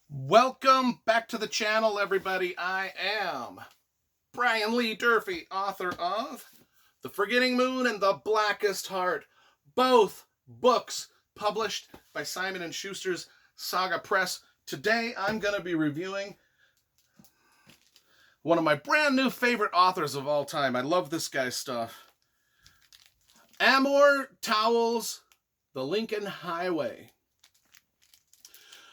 Welcome back to the channel, everybody. I am Brian Lee Durfee, author of The Forgetting Moon and The Blackest Heart, both books published by Simon & Schuster's Saga Press. Today, I'm going to be reviewing one of my brand new favorite authors of all time. I love this guy's stuff. Amor Towles, The Lincoln Highway.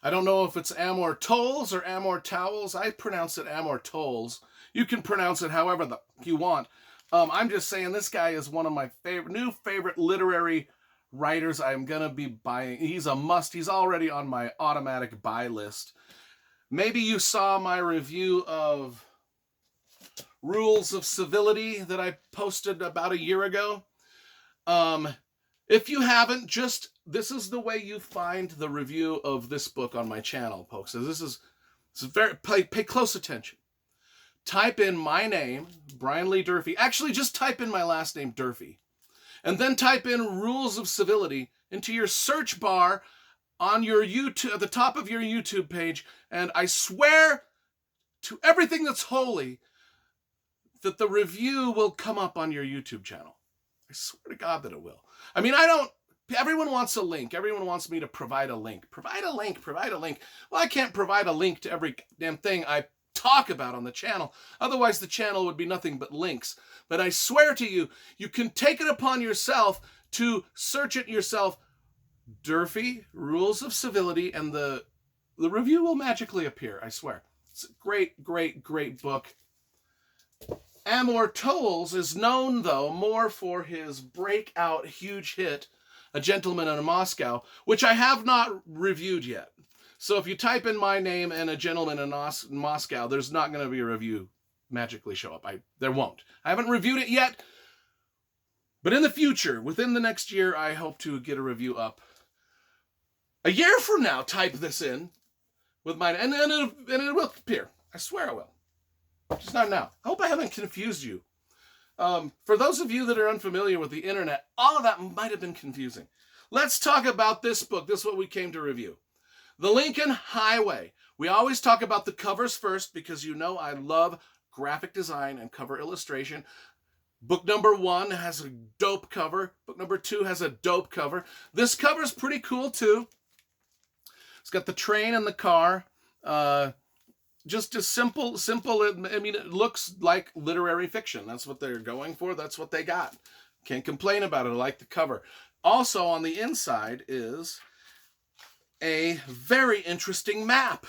I don't know if it's Amor Towles or Amor Towles. I pronounce it Amor Towles. You can pronounce it however you want. I'm just saying this guy is one of my new favorite literary writers I'm going to be buying. He's a must. He's already on my automatic buy list. Maybe you saw my review of Rules of Civility that I posted about a year ago. If you haven't, this is the way you find the review of this book on my channel, folks. So this is pay close attention. Type in my name, Brian Lee Durfee. Actually, just type in my last name, Durfee. And then type in Rules of Civility into your search bar on your YouTube, at the top of your YouTube page. And I swear to everything that's holy that the review will come up on your YouTube channel. I swear to God that it will. I mean, everyone wants a link. Everyone wants me to provide a link. Provide a link. Well, I can't provide a link to every damn thing I talk about on the channel. Otherwise, the channel would be nothing but links. But I swear to you, you can take it upon yourself to search it yourself. Durfee, Rules of Civility, and the review will magically appear, I swear. It's a great, great, great book. Amor Towles is known, though, more for his breakout huge hit, A Gentleman in Moscow, which I have not reviewed yet. So if you type in my name and A Gentleman in Moscow, there's not going to be a review magically show up. There won't. I haven't reviewed it yet, but in the future, within the next year, I hope to get a review up. A year from now, type this in with mine, and it will appear. I swear I will. Just not now. I hope I haven't confused you. For those of you that are unfamiliar with the internet, all of that might have been confusing. Let's talk about this book. This is what we came to review. The Lincoln Highway. We always talk about the covers first because you know I love graphic design and cover illustration. Book number 1 has a dope cover. Book number 2 has a dope cover. This cover's pretty cool too. It's got the train and the car. Just as simple. I mean, it looks like literary fiction. That's what they're going for. That's what they got. Can't complain about it. I like the cover. Also on the inside is a very interesting map.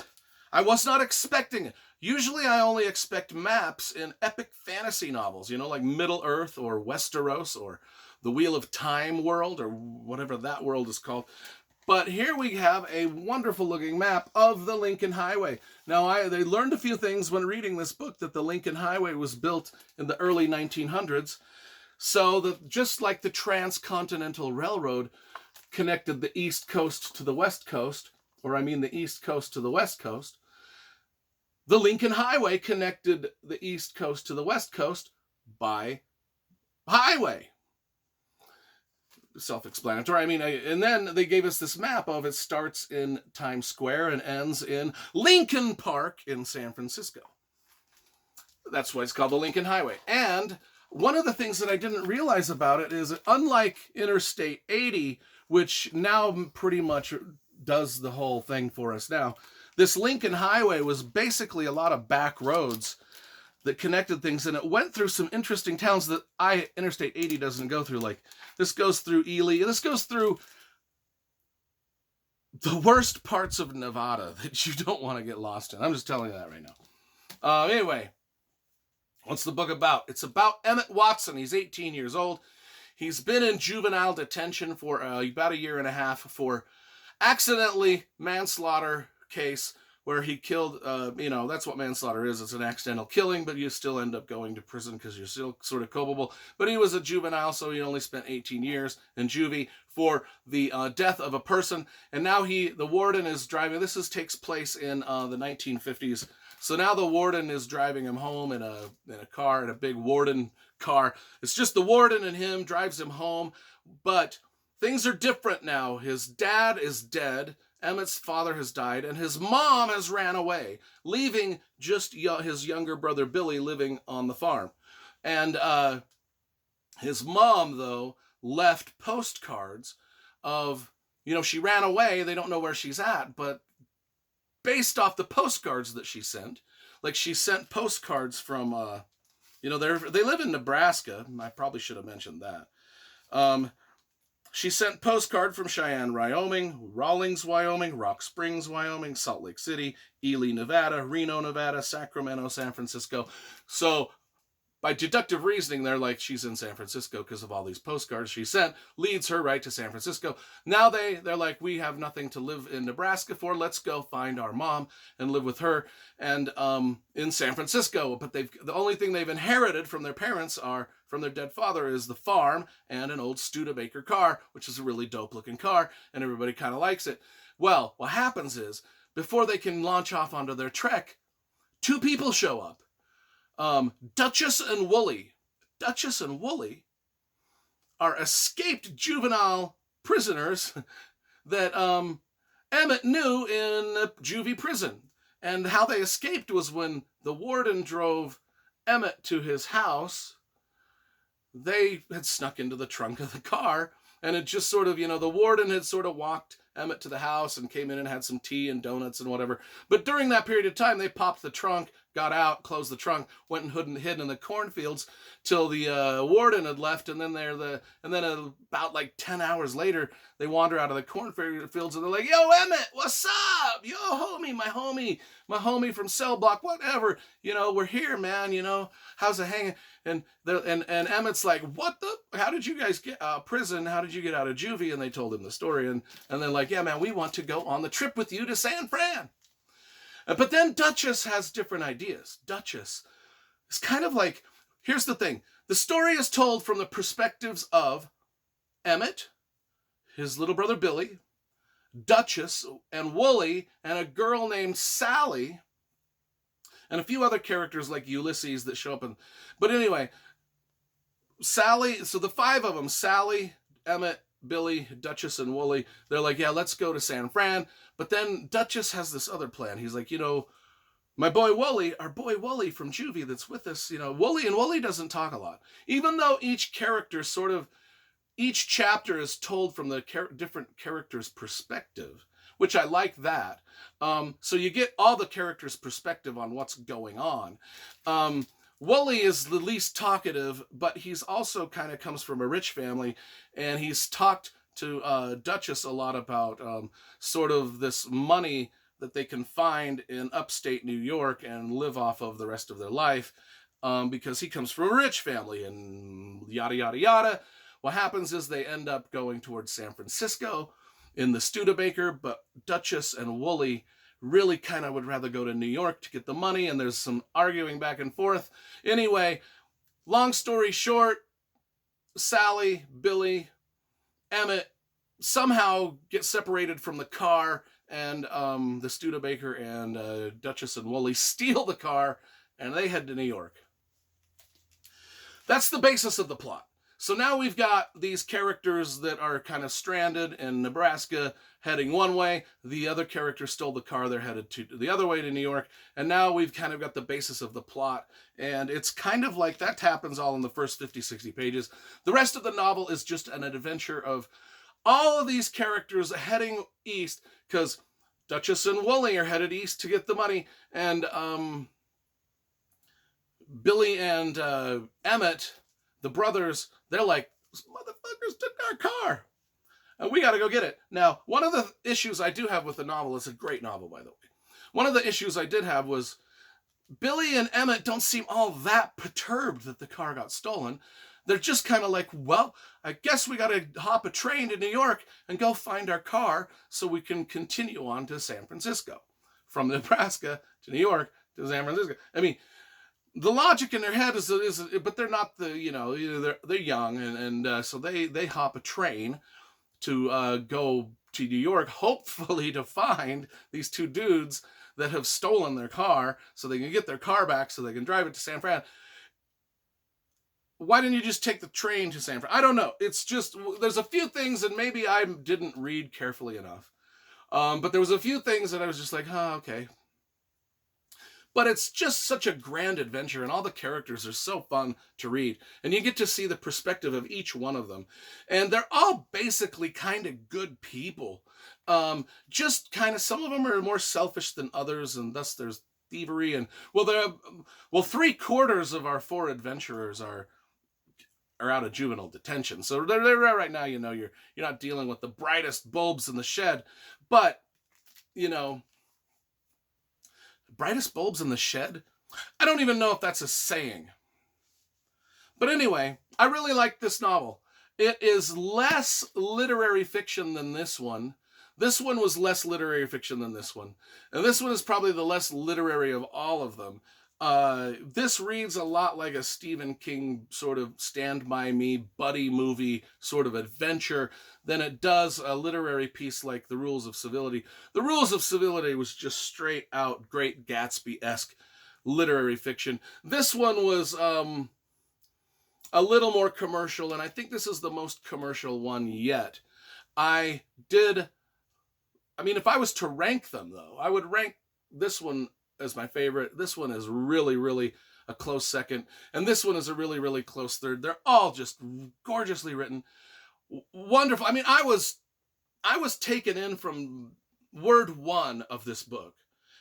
I was not expecting it. Usually I only expect maps in epic fantasy novels, like Middle-earth or Westeros or the Wheel of Time world or whatever that world is called. But here we have a wonderful looking map of the Lincoln Highway. Now, they learned a few things when reading this book, that the Lincoln Highway was built in the early 1900s. So that just like the Transcontinental Railroad connected the East Coast to the West Coast, or I mean the East Coast to the West Coast, the Lincoln Highway connected the East Coast to the West Coast by highway. Self-explanatory. I mean, and then they gave us this map of it starts in Times Square and ends in Lincoln Park in San Francisco. That's why it's called the Lincoln Highway. And one of the things that I didn't realize about it is, unlike Interstate 80, which now pretty much does the whole thing for us now, this Lincoln Highway was basically a lot of back roads that connected things, and it went through some interesting towns that Interstate 80 doesn't go through. Like, this goes through Ely. This goes through the worst parts of Nevada that you don't want to get lost in. I'm just telling you that right now. Anyway, what's the book about? It's about Emmett Watson. He's 18 years old. He's been in juvenile detention for about a year and a half for accidentally manslaughter case where he killed, that's what manslaughter is. It's an accidental killing, but you still end up going to prison because you're still sort of culpable. But he was a juvenile, so he only spent 18 years in juvie for the death of a person. And now the warden is driving. This takes place in the 1950s. So now the warden is driving him home in a car, in a big warden car. It's just the warden and him, drives him home. But things are different now. His dad is dead, Emmett's father has died, and his mom has ran away, leaving just his younger brother Billy living on the farm. And his mom, though, left postcards of, she ran away. They don't know where she's at, but based off the postcards that she sent, like she sent postcards from, they live in Nebraska. I probably should have mentioned that. She sent postcard from Cheyenne, Wyoming, Rawlins, Wyoming, Rock Springs, Wyoming, Salt Lake City, Ely, Nevada, Reno, Nevada, Sacramento, San Francisco. So by deductive reasoning, they're like, she's in San Francisco because of all these postcards she sent, leads her right to San Francisco. Now they're like, we have nothing to live in Nebraska for. Let's go find our mom and live with her and in San Francisco. But the only thing they've inherited from their parents from their dead father is the farm and an old Studebaker car, which is a really dope looking car, and everybody kind of likes it. Well, what happens is, before they can launch off onto their trek, two people show up. Duchess and Wooly. Duchess and Wooly are escaped juvenile prisoners that Emmett knew in a juvie prison. And how they escaped was when the warden drove Emmett to his house. They had snuck into the trunk of the car, and it just sort of, the warden had sort of walked Emmett to the house and came in and had some tea and donuts and whatever. But during that period of time, they popped the trunk, got out, closed the trunk, went and hid in the cornfields till the warden had left, and then about like 10 hours later, they wander out of the cornfields and they're like, "Yo, Emmett, what's up? Yo, homie, my homie from cell block, whatever. We're here, man. How's it hanging?" And Emmett's like, "What the? How did you guys get out of prison? How did you get out of juvie?" And they told him the story, and they're like, "Yeah, man, we want to go on the trip with you to San Fran." But then Duchess has different ideas. Duchess is kind of like, here's the thing. The story is told from the perspectives of Emmett, his little brother Billy, Duchess, and Wooly, and a girl named Sally, and a few other characters like Ulysses that show up. But anyway, Sally, so the five of them, Sally, Emmett, Billy, Duchess, and Wooly, they're like, "Yeah, let's go to San Fran." But then Duchess has this other plan. He's like, my boy Wooly, our boy Wooly from juvie that's with us, Wooly doesn't talk a lot. Even though each chapter is told from the different character's perspective, which I like that. So you get all the characters' perspective on what's going on. Wooly is the least talkative, but he's also kind of comes from a rich family, and he's talked to Duchess a lot about sort of this money that they can find in upstate New York and live off of the rest of their life, because he comes from a rich family and yada, yada, yada. What happens is they end up going towards San Francisco in the Studebaker, but Duchess and Wooly really kind of would rather go to New York to get the money, and there's some arguing back and forth. Anyway, long story short, Sally, Billy, Emmett somehow get separated from the car, and the Studebaker and Duchess and Wooly steal the car, and they head to New York. That's the basis of the plot. So now we've got these characters that are kind of stranded in Nebraska, heading one way. The other characters stole the car. They're headed to the other way to New York. And now we've kind of got the basis of the plot. And it's kind of like that happens all in the first 50, 60 pages. The rest of the novel is just an adventure of all of these characters heading east, because Duchess and Wooly are headed east to get the money. And Billy and Emmett, the brothers, they're like, "These motherfuckers took our car, and we got to go get it." Now, one of the issues I do have with the novel, it's a great novel, by the way. One of the issues I did have was Billy and Emmett don't seem all that perturbed that the car got stolen. They're just kind of like, "Well, I guess we got to hop a train to New York and go find our car so we can continue on to San Francisco." From Nebraska to New York to San Francisco. I mean, the logic in their head is but they're not they're young, and so they hop a train to go to New York, hopefully to find these two dudes that have stolen their car, so they can get their car back, so they can drive it to San Fran. Why didn't you just take the train to San Fran? I don't know. It's just, there's a few things, and maybe I didn't read carefully enough. But there was a few things that I was just like, oh, okay. But it's just such a grand adventure, and all the characters are so fun to read. And you get to see the perspective of each one of them. And they're all basically kind of good people. Just kind of, some of them are more selfish than others, and thus there's thievery. And well, 3/4 of our 4 adventurers are out of juvenile detention. So they're right now, you're not dealing with the brightest bulbs in the shed, but you know, brightest bulbs in the shed? I don't even know if that's a saying. But anyway, I really like this novel. It is less literary fiction than this one. This one was less literary fiction than this one. And this one is probably the less literary of all of them. This reads a lot like a Stephen King sort of Stand By Me buddy movie sort of adventure than it does a literary piece like The Rules of Civility. The Rules of Civility was just straight out Great Gatsby-esque literary fiction. This one was a little more commercial, and I think this is the most commercial one yet. If I was to rank them, though, I would rank this one as my favorite. This one is really, really a close second. And this one is a really, really close third. They're all just gorgeously written. Wonderful. I was taken in from word one of this book.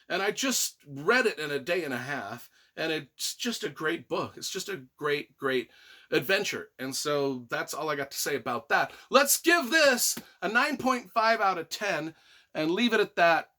And I just read it in a day and a half. And it's just a great book. It's just a great, great adventure. And so that's all I got to say about that. Let's give this a 9.5 out of 10 and leave it at that.